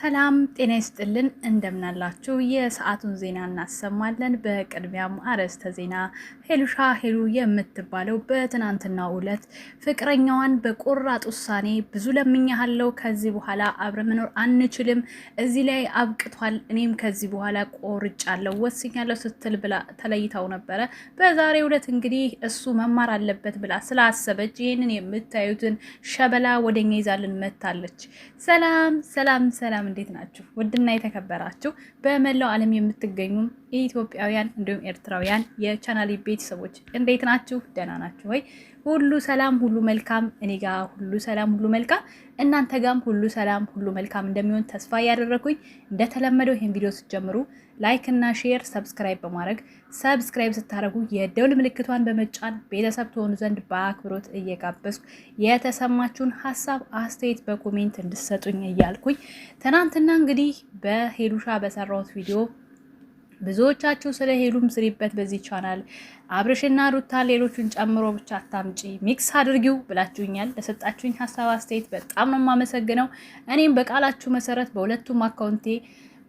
ሰላም ጤና ይስጥልን እንደምናላችሁ የሰዓቱን ዜና እናሰማለን። በቅድሚያም አርዕስተ ዜና። ሄሉ የምትባለው በትናንትናው ዕለት ፍቅረኛዋን በቆራጥ ውሳኔ ብዙ ለምኛለሁ፣ ከዚህ በኋላ አብረን መኖር አንችልም፣ እዚህ ላይ አብቅቷል፣ እኔም ከዚህ በኋላ ቆርጫለሁ፣ ወስኛለሁ ስትል ብላ ተለይታው ነበረ። በዛሬው ዕለት እንግዲህ እሱ መማር አለበት ብላ ስላሰበች ይህንን የምታዩትን ሸበላ ወደኛ ይዛልን መታለች። ሰላም ሰላም ሰላም፣ እንዴት ናችሁ? ውድና የተከበራችሁ በመላው ዓለም የምትገኙ ኢትዮጵያውያን እንዲሁም ኤርትራውያን የቻናሌ ቤተሰቦች እንዴት ናችሁ? ደህና ናችሁ ወይ? ሁሉ ሰላም ሁሉ መልካም፣ እኔ ጋር ሁሉ ሰላም ሁሉ መልካም፣ እናንተ ጋርም ሁሉ ሰላም ሁሉ መልካም እንደሚሆን ተስፋ እያደረኩኝ እንደተለመደው ይሄን ቪዲዮ ስትጀምሩ ላይክ እና ሼር ሰብስክራይብ በማድረግ ሰብስክራይብ ስታደርጉ የደውል ምልክቷን በመጫን ቤተሰብ ትሆኑ ዘንድ በአክብሮት እየጋበዝኩ የተሰማችሁን ሀሳብ አስተያየት በኮሜንት እንድሰጡኝ እያልኩኝ ትናንትና እንግዲህ በሄሉሻ በሰራሁት ቪዲዮ ብዙዎቻችሁ ስለ ሄሉም ስሪበት በዚህ ቻናል አብርሽና ሩታ ሌሎቹን ጨምሮ ብቻ አታምጪ ሚክስ አድርጊው ብላችሁኛል። ለሰጣችሁኝ ሀሳብ አስተያየት በጣም ነው የማመሰግነው። እኔም በቃላችሁ መሰረት በሁለቱም አካውንቴ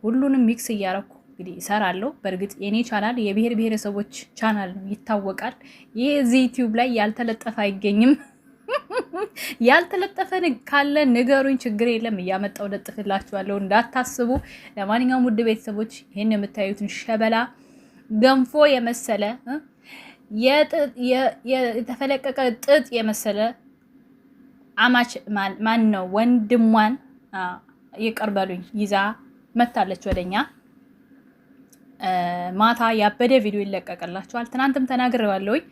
ሁሉንም ሚክስ እያረኩ እንግዲህ እሰራለሁ። በእርግጥ የኔ ቻናል የብሔር ብሔረሰቦች ቻናል ነው ይታወቃል። ይህ እዚህ ዩቲዩብ ላይ ያልተለጠፈ አይገኝም። ያልተለጠፈን ካለ ንገሩኝ፣ ችግር የለም እያመጣው ለጥፍላችኋለሁ እንዳታስቡ። ለማንኛውም ውድ ቤተሰቦች ይሄን የምታዩትን ሸበላ ገንፎ የመሰለ የተፈለቀቀ ጥጥ የመሰለ አማች ማን ነው ወንድሟን ይቀርበሉኝ ይዛ መታለች ወደኛ። ማታ ያበደ ቪዲዮ ይለቀቀላችኋል። ትናንትም ተናግሬዋለሁኝ።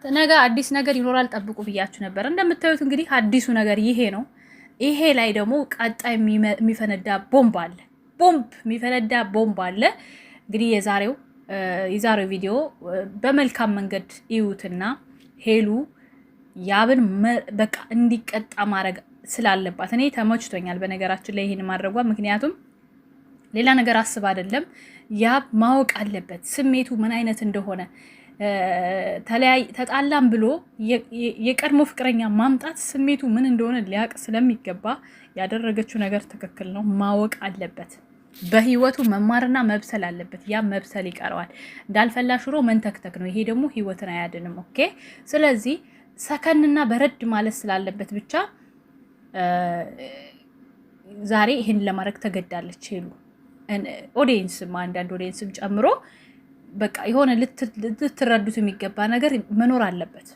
ነገ አዲስ ነገር ይኖራል ጠብቁ ብያችሁ ነበር። እንደምታዩት እንግዲህ አዲሱ ነገር ይሄ ነው። ይሄ ላይ ደግሞ ቀጣይ የሚፈነዳ ቦምብ አለ። የሚፈነዳ ቦምብ አለ። እንግዲህ የዛሬው ቪዲዮ በመልካም መንገድ ይዩትና ሄሉ ያብን በቃ እንዲቀጣ ማድረግ ስላለባት እኔ ተመችቶኛል። በነገራችን ላይ ይሄን ማድረጓ ምክንያቱም ሌላ ነገር አስብ አይደለም። ያብ ማወቅ አለበት ስሜቱ ምን አይነት እንደሆነ። ተጣላም ብሎ የቀድሞ ፍቅረኛ ማምጣት ስሜቱ ምን እንደሆነ ሊያቅ ስለሚገባ ያደረገችው ነገር ትክክል ነው። ማወቅ አለበት። በህይወቱ መማርና መብሰል አለበት። ያ መብሰል ይቀረዋል። እንዳልፈላ ሽሮ መንተክተክ ነው። ይሄ ደግሞ ህይወትን አያድንም። ኦኬ። ስለዚህ ሰከንና በረድ ማለት ስላለበት ብቻ ዛሬ ይህን ለማድረግ ተገዳለች ሄሉ። ኦዲየንስም አንዳንድ ኦዲየንስም ጨምሮ በቃ የሆነ ልትረዱት የሚገባ ነገር መኖር አለበት።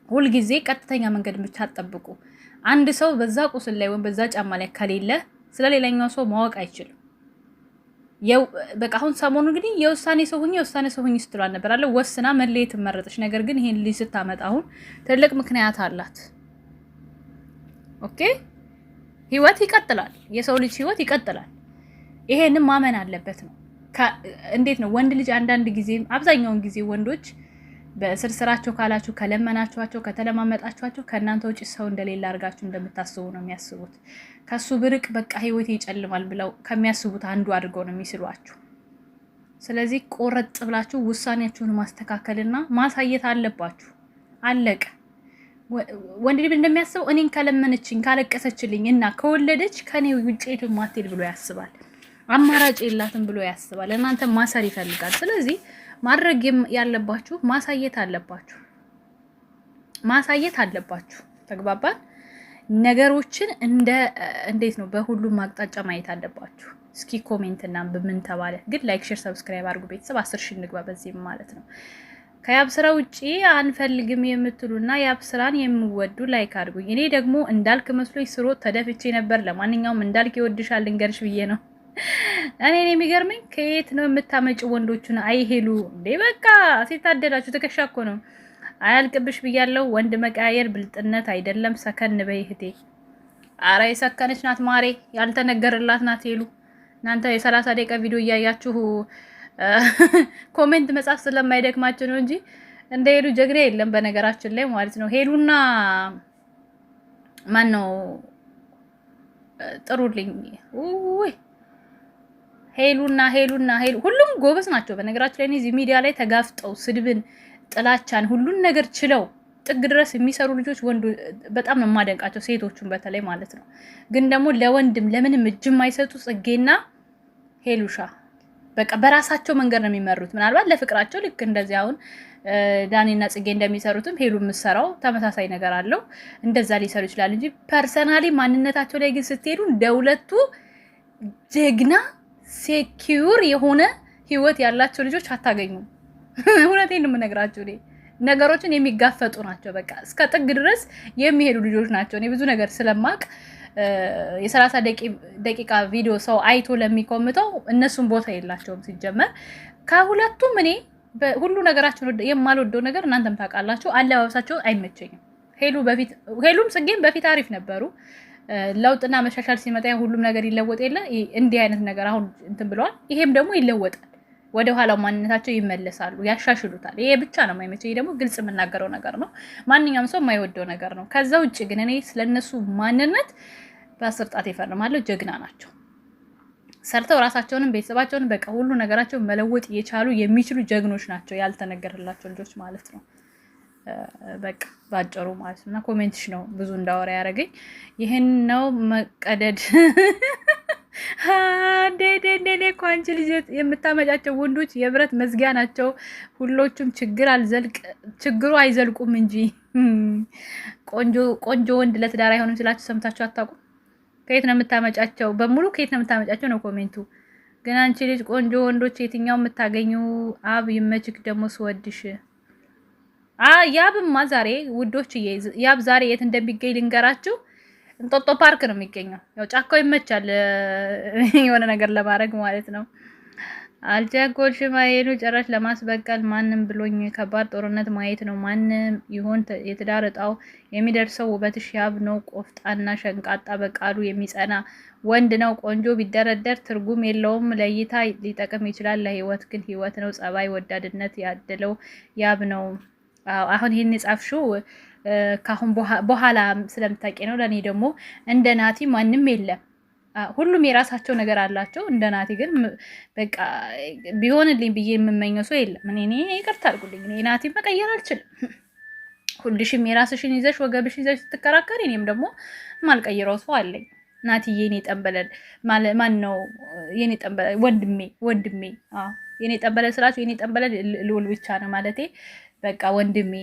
ሁልጊዜ ቀጥተኛ መንገድ ብቻ አትጠብቁ። አንድ ሰው በዛ ቁስል ላይ ወይም በዛ ጫማ ላይ ከሌለ ስለሌላኛው ሰው ማወቅ አይችልም። በቃ አሁን ሰሞኑ እንግዲህ የውሳኔ ሰው ሁኚ ስትሏል ነበር አለ። ወስና መለየት መረጠች። ነገር ግን ይሄን ልጅ ስታመጣ አሁን ትልቅ ምክንያት አላት። ኦኬ። ህይወት ይቀጥላል። የሰው ልጅ ህይወት ይቀጥላል። ይሄንን ማመን አለበት ነው። እንዴት ነው ወንድ ልጅ አንዳንድ ጊዜ አብዛኛውን ጊዜ ወንዶች በስርስራቸው ካላችሁ ከለመናችኋቸው ከተለማመጣችኋቸው ከእናንተ ውጭ ሰው እንደሌላ አድርጋችሁ እንደምታስቡ ነው የሚያስቡት። ከሱ ብርቅ በቃ ህይወት ይጨልማል ብለው ከሚያስቡት አንዱ አድርገው ነው የሚስሏችሁ። ስለዚህ ቆረጥ ብላችሁ ውሳኔያችሁን ማስተካከልና ማሳየት አለባችሁ። አለቀ። ወንድ ልጅ እንደሚያስበው እኔን ከለመነችኝ ካለቀሰችልኝ እና ከወለደች ከኔ ውጭ የትም አትሄድ ብሎ ያስባል። አማራጭ የላትም ብሎ ያስባል። እናንተ ማሰር ይፈልጋል። ስለዚህ ማድረግ ያለባችሁ ማሳየት አለባችሁ። ተግባባን? ነገሮችን እንዴት ነው በሁሉም አቅጣጫ ማየት አለባችሁ። እስኪ ኮሜንት እና በምን ተባለ ግን ላይክ፣ ሼር፣ ሰብስክራይብ አድርጉ ቤተሰብ 10,000 እንግባ በዚህም ማለት ነው። ከያብ ስራ ውጪ አንፈልግም የምትሉና ያብ ስራን የምወዱ ላይክ አድርጉኝ። እኔ ደግሞ እንዳልክ መስሎኝ ስሮ ተደፍቼ ነበር። ለማንኛውም እንዳልክ ይወድሻል ልንገርሽ ብዬ ነው። እኔ የሚገርመኝ ከየት ነው የምታመጭ ወንዶቹን? አይሄሉ እንዴ በቃ ሲታደላችሁ ትከሻ እኮ ነው። አያልቅብሽ ብያለሁ። ወንድ መቀያየር ብልጥነት አይደለም። ሰከን በይ እህቴ። አረ የሰከነች ናት ማሬ፣ ያልተነገረላት ናት ሄሉ። እናንተ የ30 ደቂቃ ቪዲዮ እያያችሁ ኮሜንት መጻፍ ስለማይደክማችሁ ነው እንጂ እንደ ሄሉ ጀግና የለም በነገራችን ላይ ማለት ነው። ሄሉና ማን ነው ጥሩልኝ? ውይ ሄሉ ሁሉም ጎበዝ ናቸው። በነገራችን ላይ እዚህ ሚዲያ ላይ ተጋፍጠው ስድብን፣ ጥላቻን ሁሉን ነገር ችለው ጥግ ድረስ የሚሰሩ ልጆች ወንዱ በጣም ነው የማደንቃቸው፣ ሴቶቹን በተለይ ማለት ነው። ግን ደግሞ ለወንድም ለምንም እጅ የማይሰጡ ጽጌና ሄሉሻ በቃ በራሳቸው መንገድ ነው የሚመሩት። ምናልባት ለፍቅራቸው ልክ እንደዚህ አሁን ዳኒና ጽጌ እንደሚሰሩትም ሄሉ የምትሰራው ተመሳሳይ ነገር አለው። እንደዛ ሊሰሩ ይችላል እንጂ ፐርሰናሊ ማንነታቸው ላይ ግን ስትሄዱ እንደ ሁለቱ ጀግና ሴኪዩር የሆነ ህይወት ያላቸው ልጆች አታገኙም። እውነቴን ነው የምነግራችሁ። ነገሮችን የሚጋፈጡ ናቸው። በቃ እስከ ጥግ ድረስ የሚሄዱ ልጆች ናቸው። እኔ ብዙ ነገር ስለማቅ የ30 ደቂቃ ቪዲዮ ሰው አይቶ ለሚኮምተው እነሱን ቦታ የላቸውም ሲጀመር። ከሁለቱም እኔ ሁሉ ነገራቸው የማልወደው ነገር እናንተም ታውቃላችሁ፣ አለባበሳቸው አይመቸኝም። ሄሉም ጽጌም በፊት አሪፍ ነበሩ። ለውጥና መሻሻል ሲመጣ ሁሉም ነገር ይለወጥ የለ እንዲህ አይነት ነገር አሁን እንትን ብለዋል። ይሄም ደግሞ ይለወጣል። ወደ ኋላው ማንነታቸው ይመለሳሉ፣ ያሻሽሉታል። ይሄ ብቻ ነው የማይመቸኝ። ደግሞ ግልጽ የምናገረው ነገር ነው፣ ማንኛውም ሰው የማይወደው ነገር ነው። ከዛ ውጭ ግን እኔ ስለነሱ ማንነት በ10 ጣት ይፈርማለሁ። ጀግና ናቸው። ሰርተው ራሳቸውንም ቤተሰባቸውንም በቃ ሁሉ ነገራቸው መለወጥ የቻሉ የሚችሉ ጀግኖች ናቸው። ያልተነገረላቸው ልጆች ማለት ነው። በቃ ባጭሩ ማለት ነው። እና ኮሜንትሽ ነው ብዙ እንዳወራ ያደረገኝ ይህን ነው መቀደድ እንዴ እኮ አንቺ ልጅ የምታመጫቸው ወንዶች የብረት መዝጊያ ናቸው። ሁሎቹም ችግሩ አይዘልቁም እንጂ ቆንጆ ወንድ ለትዳር አይሆንም ስላችሁ ሰምታችሁ አታውቁም? ከየት ነው የምታመጫቸው? በሙሉ ከየት ነው የምታመጫቸው ነው ኮሜንቱ። ግን አንቺ ልጅ ቆንጆ ወንዶች የትኛው የምታገኙ? አብ ይመችክ ደግሞ ስወድሽ። ያብማ ዛሬ ውዶችዬ፣ ያብ ዛሬ የት እንደሚገኝ ልንገራችሁ። እንጦጦ ፓርክ ነው የሚገኘው። ያው ጫካው ይመቻል የሆነ ነገር ለማድረግ ማለት ነው። አልቸኮልሽም አይሉ ጭራሽ ለማስበቀል ማንም ብሎኝ ከባድ ጦርነት ማየት ነው። ማንም ይሆን የትዳር እጣው የሚደርሰው ውበትሽ ያብ ነው። ቆፍጣና ሸንቃጣ በቃሉ የሚጸና ወንድ ነው። ቆንጆ ቢደረደር ትርጉም የለውም። ለእይታ ሊጠቅም ይችላል፣ ለህይወት ግን ህይወት ነው። ጸባይ ወዳድነት ያደለው ያብ ነው። አሁን ይህን የጻፍሽው ካሁን በኋላ ስለምታውቂ ነው። ለእኔ ደግሞ እንደ ናቲ ማንም የለም። ሁሉም የራሳቸው ነገር አላቸው። እንደ ናቲ ግን በቃ ቢሆንልኝ ብዬ የምመኘው ሰው የለም። እኔ ይቅርታ አድርጉልኝ፣ እኔ ናቲ መቀየር አልችልም። ሁልሽም የራስሽን ይዘሽ ወገብሽን ይዘሽ ስትከራከሪ፣ እኔም ደግሞ ማልቀይረው ሰው አለኝ። ናቲዬ የኔ ጠንበለል ማን ነው? የኔ ጠንበለል ወንድሜ የኔ ጠንበለል ስላችሁ የኔ ጠንበለል ልውል ብቻ ነው ማለቴ። በቃ ወንድሜ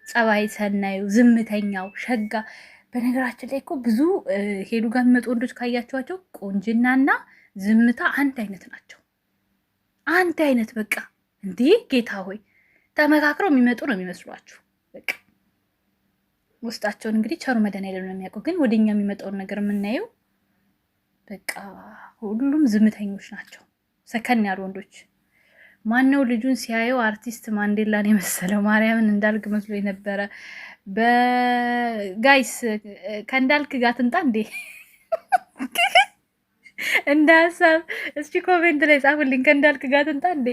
ጸባይ ሰናዩ፣ ዝምተኛው፣ ሸጋ። በነገራችን ላይ እኮ ብዙ ሄሉ ጋር የሚመጡ ወንዶች ካያቸዋቸው ቆንጅናና ዝምታ አንድ አይነት ናቸው። አንድ አይነት በቃ እንዲህ ጌታ ሆይ ተመካክረው የሚመጡ ነው የሚመስሏችሁ። በቃ ውስጣቸውን እንግዲህ ቸሩ መድኃኒዓለም ነው የሚያውቀው። ግን ወደኛ የሚመጣውን ነገር የምናየው በቃ ሁሉም ዝምተኞች ናቸው፣ ሰከን ያሉ ወንዶች። ማነው ልጁን ሲያየው አርቲስት ማንዴላን የመሰለው? ማርያምን እንዳልክ መስሎ የነበረ። በጋይስ ከእንዳልክ ጋር ትንጣ እንዴ እንደ ሀሳብ እስኪ ኮሜንት ላይ ጻፉልኝ። ከእንዳልክ ጋር ትንጣ እንዴ?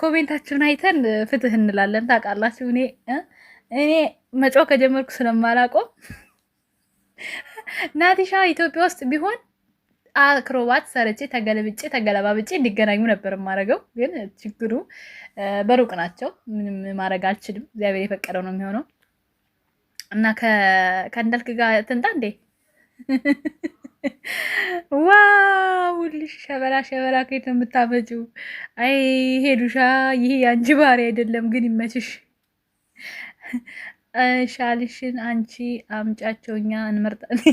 ኮሜንታችሁን አይተን ፍትህ እንላለን። ታውቃላችሁ እኔ መጮህ ከጀመርኩ ስለማላቆም ናቲሻ ኢትዮጵያ ውስጥ ቢሆን አክሮባት ሰርቼ ተገለባብጬ እንዲገናኙ ነበር የማደርገው። ግን ችግሩ በሩቅ ናቸው። ምንም ማድረግ አልችልም። እግዚአብሔር የፈቀደው ነው የሚሆነው እና ከእንዳልክ ጋር ትንጣ እንዴ? ዋው ልሽ ሸበላ ከየት ነው የምታመጪው? አይ ሄዱሻ፣ ይሄ አንቺ ባህሪ አይደለም። ግን ይመችሽ። ሻልሽን አንቺ አምጫቸውኛ እንመርጣለን።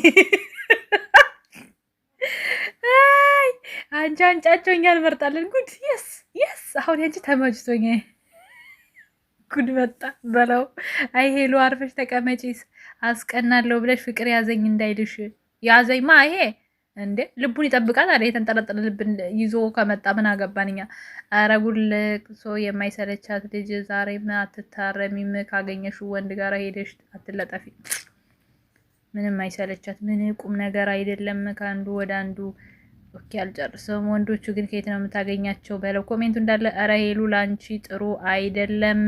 አንቺ አንጫቸውኛ እንመርጣለን። ጉድ የስ አሁን ያንቺ ተመችቶኛ ጉድ መጣ በለው። አይ ሄሉ አርፈሽ ተቀመጪስ አስቀናለሁ ብለሽ ፍቅር ያዘኝ እንዳይልሽ። ያዘኝማ ይሄ እንዴ ልቡን ይጠብቃል አይደል? የተንጠለጠለ ልብን ይዞ ከመጣ ምን አገባንኛ? ኧረ ጉልቅ ሰው የማይሰለቻት ልጅ ዛሬም አትታረሚም። ካገኘሽው ወንድ ጋር ሄደሽ አትለጠፊ። ምንም አይሰለቻት። ምን ቁም ነገር አይደለም ከአንዱ ወደ አንዱ። ኦኬ አልጨርሰውም። ወንዶቹ ግን ከየት ነው የምታገኛቸው? በለው ኮሜንቱ እንዳለ። ኧረ ሄሉ ላንቺ ጥሩ አይደለም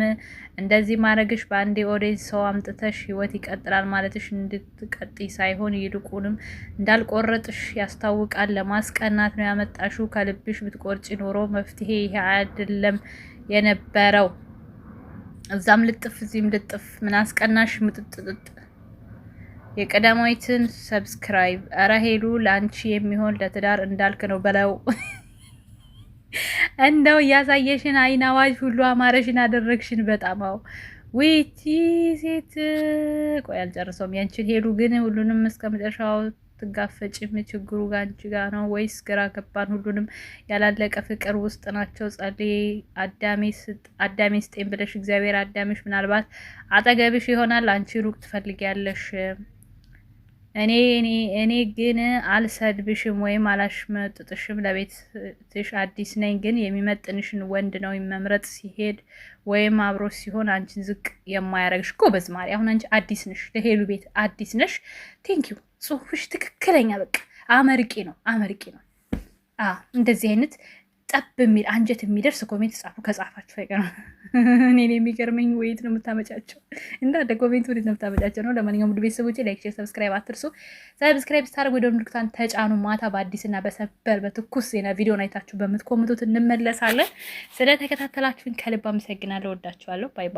እንደዚህ ማድረግሽ። በአንዴ ኦዲየንስ ሰው አምጥተሽ ህይወት ይቀጥላል ማለትሽ እንድትቀጥይ ሳይሆን ይልቁንም እንዳልቆረጥሽ ያስታውቃል። ለማስቀናት ነው ያመጣሽው። ከልብሽ ብትቆርጪ ኖሮ መፍትሄ ይሄ አይደለም የነበረው። እዛም ልጥፍ እዚህም ልጥፍ። ምን አስቀናሽ? ምጥጥጥ የቀዳማዊትን ሰብስክራይብ። ኧረ ሄሉ ለአንቺ የሚሆን ለትዳር እንዳልክ ነው በለው። እንደው እያሳየሽን አይን አዋጅ ሁሉ አማረሽን አደረግሽን። በጣም አዎ። ዊቲ ሴት ቆይ አልጨርሰውም ያንቺን። ሄሉ ግን ሁሉንም እስከ መጨረሻው ትጋፈጭም። ችግሩ ጋንቺ ጋር ነው ወይስ ግራ ገባን? ሁሉንም ያላለቀ ፍቅር ውስጥ ናቸው። ጸልይ አዳሜ ስጤን ብለሽ እግዚአብሔር አዳምሽ ምናልባት አጠገብሽ ይሆናል። አንቺ ሩቅ ትፈልጊያለሽ። እኔ ግን አልሰድብሽም ወይም አላሽመጥጥሽም። ለቤትሽ አዲስ ነኝ፣ ግን የሚመጥንሽን ወንድ ነው መምረጥ። ሲሄድ ወይም አብሮ ሲሆን አንቺን ዝቅ የማያረግሽ። ጎበዝ ማሪ፣ አሁን አንቺ አዲስ ነሽ፣ ለሄሉ ቤት አዲስ ነሽ። ቴንኪዩ። ጽሁፍሽ ትክክለኛ፣ በቃ አመርቂ ነው፣ አመርቂ ነው። እንደዚህ አይነት ጠብ የሚል አንጀት የሚደርስ ኮሜንት ጻፉ። ከጻፋችሁ አይቀር እኔን የሚገርመኝ ወይት ነው የምታመጫቸው? እንዳለ ኮሜንት ወዴት ነው የምታመጫቸው ነው። ለማንኛውም ውድ ቤተሰቦቼ ላይክ፣ ሼር፣ ሰብስክራይብ አትርሱ። ሰብስክራይብ ስታደርጉ ወደ ምልክቷን ተጫኑ። ማታ በአዲስና በሰበር በትኩስ ዜና ቪዲዮን አይታችሁ በምትኮምቱት እንመለሳለን። ስለተከታተላችሁኝ ከልብ አመሰግናለሁ። ወዳችኋለሁ። ባይ ባይ።